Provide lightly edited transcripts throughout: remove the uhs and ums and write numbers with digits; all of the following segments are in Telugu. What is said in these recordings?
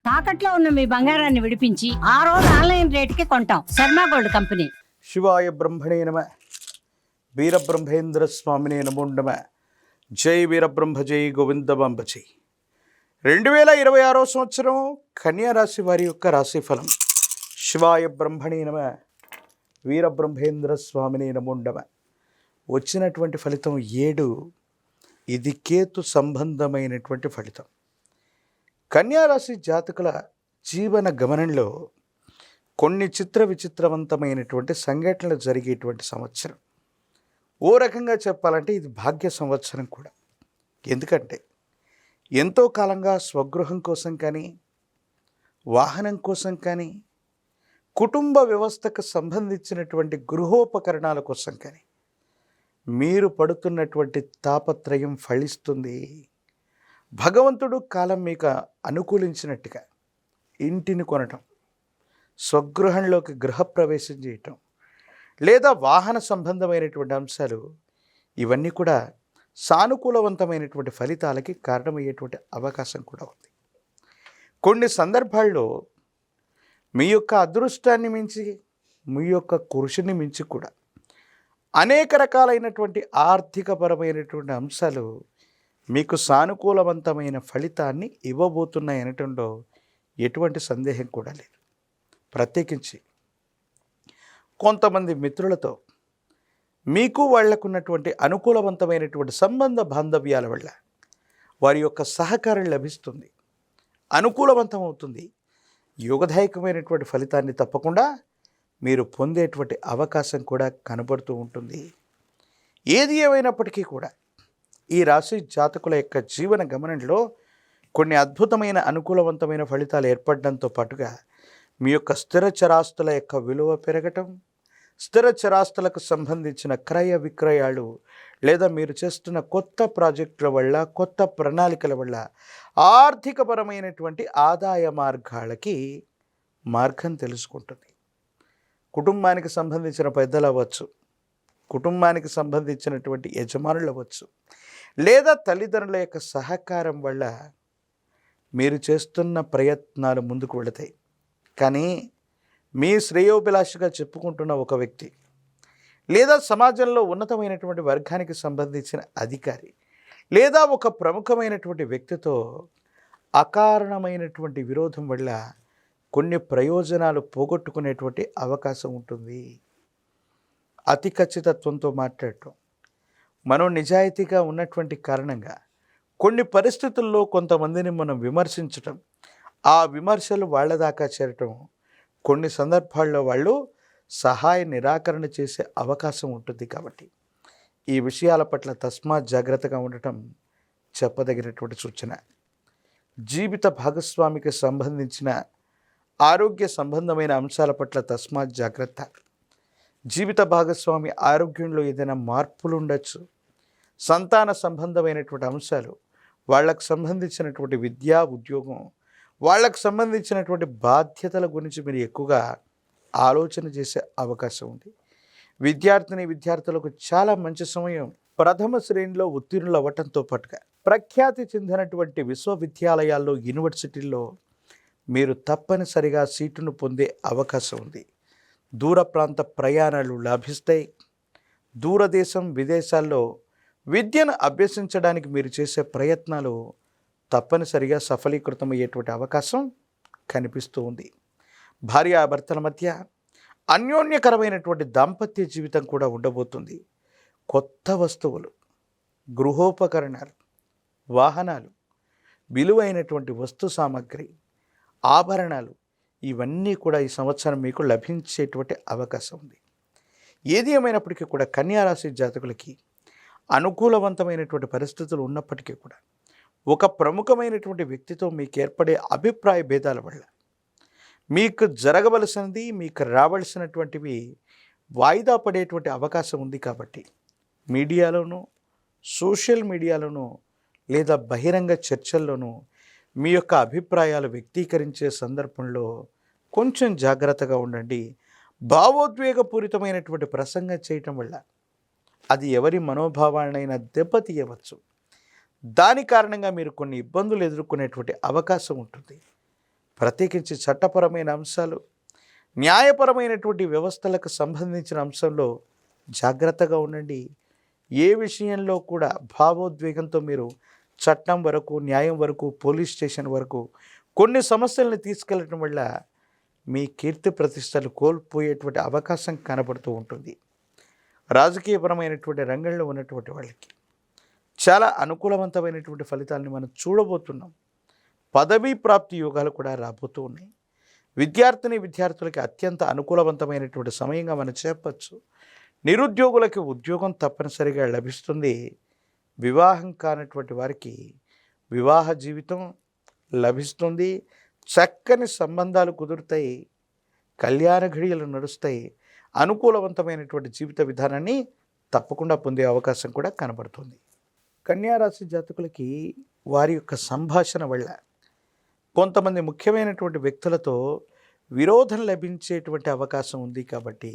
తాకట్లో ఉన్న మీ బంగారాన్ని విడిపించి ఆ రోజు ఆన్లైన్ రేటుకి కొంటాం. Sharma gold company. శివాయ బ్రహ్మణే నమ. వీరబ్రహ్మేంద్ర స్వామినే నమో నమ. జై వీరబ్రహ్మ జై గోవిందమాంబ జై. 2026 సంవత్సరం కన్యా రాశి వారి యొక్క రాశిఫలం. శివాయ బ్రహ్మణే నమ. వీరబ్రహ్మేంద్ర స్వామినే నమో నమ. వచ్చినటువంటి ఫలితం 7. ఇది కేతు సంబంధమైనటువంటి ఫలితం. కన్యారాశి జాతకుల జీవన గమనంలో కొన్ని చిత్ర విచిత్రవంతమైనటువంటి సంఘటనలు జరిగేటువంటి సంవత్సరం. ఓ రకంగా చెప్పాలంటే ఇది భాగ్య సంవత్సరం కూడా. ఎందుకంటే ఎంతో కాలంగా స్వగృహం కోసం కానీ, వాహనం కోసం కానీ, కుటుంబ వ్యవస్థకు సంబంధించినటువంటి గృహోపకరణాల కోసం కానీ మీరు పడుతున్నటువంటి తాపత్రయం ఫలిస్తుంది. భగవంతుడు కాలం మీకు అనుకూలించినట్టుగా ఇంటిని కొనటం, స్వగృహంలోకి గృహప్రవేశం చేయటం, లేదా వాహన సంబంధమైనటువంటి అంశాలు, ఇవన్నీ కూడా సానుకూలవంతమైనటువంటి ఫలితాలకి కారణమయ్యేటువంటి అవకాశం కూడా ఉంది. కొన్ని సందర్భాల్లో మీ యొక్క అదృష్టాన్ని మించి, మీ యొక్క కృషిని మించి కూడా అనేక రకాలైనటువంటి ఆర్థికపరమైనటువంటి అంశాలు మీకు సానుకూలవంతమైన ఫలితాన్ని ఇవ్వబోతున్నాయి అనటంలో ఎటువంటి సందేహం కూడా లేదు. ప్రత్యేకించి కొంతమంది మిత్రులతో మీకు వాళ్లకున్నటువంటి అనుకూలవంతమైనటువంటి సంబంధ బాంధవ్యాల వల్ల వారి యొక్క సహకారం లభిస్తుంది, అనుకూలవంతం అవుతుంది. యోగదాయకమైనటువంటి ఫలితాన్ని తప్పకుండా మీరు పొందేటువంటి అవకాశం కూడా కనబడుతూ ఉంటుంది. ఏది ఏమైనప్పటికీ కూడా ఈ రాశి జాతకుల యొక్క జీవన గమనంలో కొన్ని అద్భుతమైన అనుకూలవంతమైన ఫలితాలు ఏర్పడడంతో పాటుగా మీ యొక్క స్థిర చరాస్తుల యొక్క విలువ పెరగటం, స్థిర చరాస్తులకు సంబంధించిన క్రయ విక్రయాలు, లేదా మీరు చేస్తున్న కొత్త ప్రాజెక్టుల వల్ల, కొత్త ప్రణాళికల వల్ల ఆర్థికపరమైనటువంటి ఆదాయ మార్గాలకి మార్గం తెలుసుకుంటుంది. కుటుంబానికి సంబంధించిన పెద్దలు అవ్వచ్చు, కుటుంబానికి సంబంధించినటువంటి యజమానులు అవ్వచ్చు, లేదా తల్లిదండ్రుల యొక్క సహకారం వల్ల మీరు చేస్తున్న ప్రయత్నాలు ముందుకు వెళతాయి. కానీ మీ శ్రేయోభిలాషిగా చెప్పుకుంటున్న ఒక వ్యక్తి, లేదా సమాజంలో ఉన్నతమైనటువంటి వర్గానికి సంబంధించిన అధికారి, లేదా ఒక ప్రముఖమైనటువంటి వ్యక్తితో అకారణమైనటువంటి విరోధం వల్ల కొన్ని ప్రయోజనాలు పోగొట్టుకునేటువంటి అవకాశం ఉంటుంది. అతి ఖచ్చితత్వంతో మాట్లాడటం, మనం నిజాయితీగా ఉన్నటువంటి కారణంగా కొన్ని పరిస్థితుల్లో కొంతమందిని మనం విమర్శించటం, ఆ విమర్శలు వాళ్ళ దాకా చేరటం, కొన్ని సందర్భాల్లో వాళ్ళు సహాయ నిరాకరణ చేసే అవకాశం ఉంటుంది. కాబట్టి ఈ విషయాల పట్ల తస్మాత్ జాగ్రత్తగా ఉండటం చెప్పదగినటువంటి సూచన. జీవిత భాగస్వామికి సంబంధించిన ఆరోగ్య సంబంధమైన అంశాల పట్ల తస్మాత్ జాగ్రత్త. జీవిత భాగస్వామి ఆరోగ్యంలో ఏదైనా మార్పులు ఉండొచ్చు, సంతాన సంబంధమైనటువంటి అంశాలు, వాళ్ళకు సంబంధించినటువంటి విద్యా ఉద్యోగం, వాళ్ళకు సంబంధించినటువంటి బాధ్యతల గురించి మీరు ఎక్కువగా ఆలోచన చేసే అవకాశం ఉంది. విద్యార్థులకు చాలా మంచి సమయం. ప్రథమ శ్రేణిలో ఉత్తీర్ణులు అవ్వటంతో పాటుగా ప్రఖ్యాతి చెందినటువంటి విశ్వవిద్యాలయాల్లో, యూనివర్సిటీల్లో మీరు తప్పనిసరిగా సీటును పొందే అవకాశం ఉంది. దూర ప్రాంత ప్రయాణాలు లాభిస్తాయి. దూరదేశం, విదేశాల్లో విద్యను అభ్యసించడానికి మీరు చేసే ప్రయత్నాలు తప్పనిసరిగా సఫలీకృతమయ్యేటువంటి అవకాశం కనిపిస్తూ ఉంది. భార్యాభర్తల మధ్య అన్యోన్యకరమైనటువంటి దాంపత్య జీవితం కూడా ఉండబోతుంది. కొత్త వస్తువులు, గృహోపకరణాలు, వాహనాలు, విలువైనటువంటి వస్తు సామాగ్రి, ఆభరణాలు, ఇవన్నీ కూడా ఈ సంవత్సరం మీకు లభించేటువంటి అవకాశం ఉంది. ఏది ఏమైనప్పటికీ కూడా కన్యారాశి జాతకులకి అనుకూలవంతమైనటువంటి పరిస్థితులు ఉన్నప్పటికీ కూడా ఒక ప్రముఖమైనటువంటి వ్యక్తితో మీకు ఏర్పడే అభిప్రాయ భేదాల వల్ల మీకు జరగవలసినది, మీకు రావలసినటువంటివి వాయిదా పడేటువంటి అవకాశం ఉంది. కాబట్టి మీడియాలోనూ, సోషల్ మీడియాలోనూ, లేదా బహిరంగ చర్చల్లోనూ మీ యొక్క అభిప్రాయాలు వ్యక్తీకరించే సందర్భంలో కొంచెం జాగ్రత్తగా ఉండండి. భావోద్వేగపూరితమైనటువంటి ప్రసంగం చేయటం వల్ల అది ఎవరి మనోభావాలనైనా దెబ్బతీయవచ్చు. దాని కారణంగా మీరు కొన్ని ఇబ్బందులు ఎదుర్కొనేటువంటి అవకాశం ఉంటుంది. ప్రత్యేకించి చట్టపరమైన అంశాలు, న్యాయపరమైనటువంటి వ్యవస్థలకు సంబంధించిన అంశంలో జాగ్రత్తగా ఉండండి. ఏ విషయంలో కూడా భావోద్వేగంతో మీరు చట్టం వరకు, న్యాయం వరకు, పోలీస్ స్టేషన్ వరకు కొన్ని సమస్యలను తీసుకెళ్ళటం వల్ల మీ కీర్తి ప్రతిష్టలు కోల్పోయేటువంటి అవకాశం కనబడుతూ ఉంటుంది. రాజకీయపరమైనటువంటి రంగంలో ఉన్నటువంటి వాళ్ళకి చాలా అనుకూలవంతమైనటువంటి ఫలితాలను మనం చూడబోతున్నాం. పదవీ ప్రాప్తి యోగాలు కూడా రాబోతూ ఉన్నాయి. విద్యార్థులకి అత్యంత అనుకూలవంతమైనటువంటి సమయంగా మనం చెప్పచ్చు. నిరుద్యోగులకి ఉద్యోగం తప్పనిసరిగా లభిస్తుంది. వివాహం కానటువంటి వారికి వివాహ జీవితం లభిస్తుంది. చక్కని సంబంధాలు కుదురుతాయి. కళ్యాణ ఘడియలు నడుస్తాయి. అనుకూలవంతమైనటువంటి జీవిత విధానాన్ని తప్పకుండా పొందే అవకాశం కూడా కనబడుతుంది. కన్యారాశి జాతకులకి వారి యొక్క సంభాషణ వల్ల కొంతమంది ముఖ్యమైనటువంటి వ్యక్తులతో విరోధం లభించేటువంటి అవకాశం ఉంది. కాబట్టి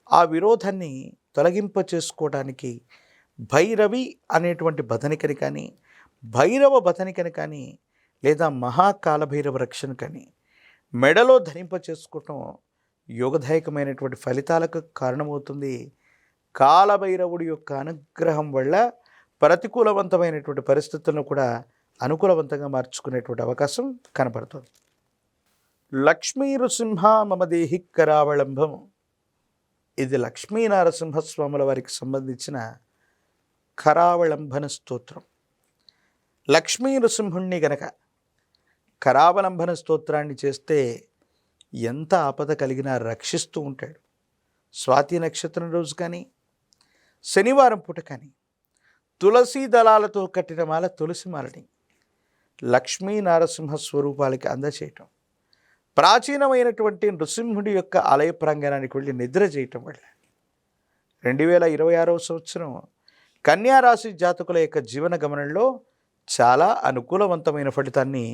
ఆ విరోధాన్ని తొలగింప చేసుకోవడానికి భైరవి అనేటువంటి బదనికని కానీ, భైరవ బదనికని కానీ, లేదా మహాకాలభైరవ రక్షణ కానీ మెడలో ధరింప చేసుకోవటం యోగదాయకమైనటువంటి ఫలితాలకు కారణమవుతుంది. కాలభైరవుడి యొక్క అనుగ్రహం వల్ల ప్రతికూలవంతమైనటువంటి పరిస్థితులను కూడా అనుకూలవంతంగా మార్చుకునేటువంటి అవకాశం కనపడుతుంది. లక్ష్మీ నృసింహ మమ దేహి కరావళంబం. ఇది లక్ష్మీ నరసింహస్వాముల వారికి సంబంధించిన కరావళంబన స్తోత్రం. లక్ష్మీ నృసింహుణ్ణి గనక కరావలంబన స్తోత్రాన్ని చేస్తే ఎంత ఆపద కలిగినా రక్షిస్తూ ఉంటాడు. స్వాతి నక్షత్రం రోజు కానీ, శనివారం పూట కానీ తులసి దళాలతో కట్టిన మాల, తులసి మాలని లక్ష్మీ నరసింహ స్వరూపాలకి అందచేయటం, ప్రాచీనమైనటువంటి నృసింహుడి యొక్క ఆలయ ప్రాంగణానికి వెళ్ళి నిద్ర చేయటం వల్ల 2026వ సంవత్సరం కన్యారాశి జాతకుల యొక్క జీవన గమనంలో చాలా అనుకూలవంతమైన ఫలితాన్ని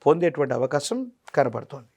పొందేటువంటి అవకాశం కనబడుతోంది.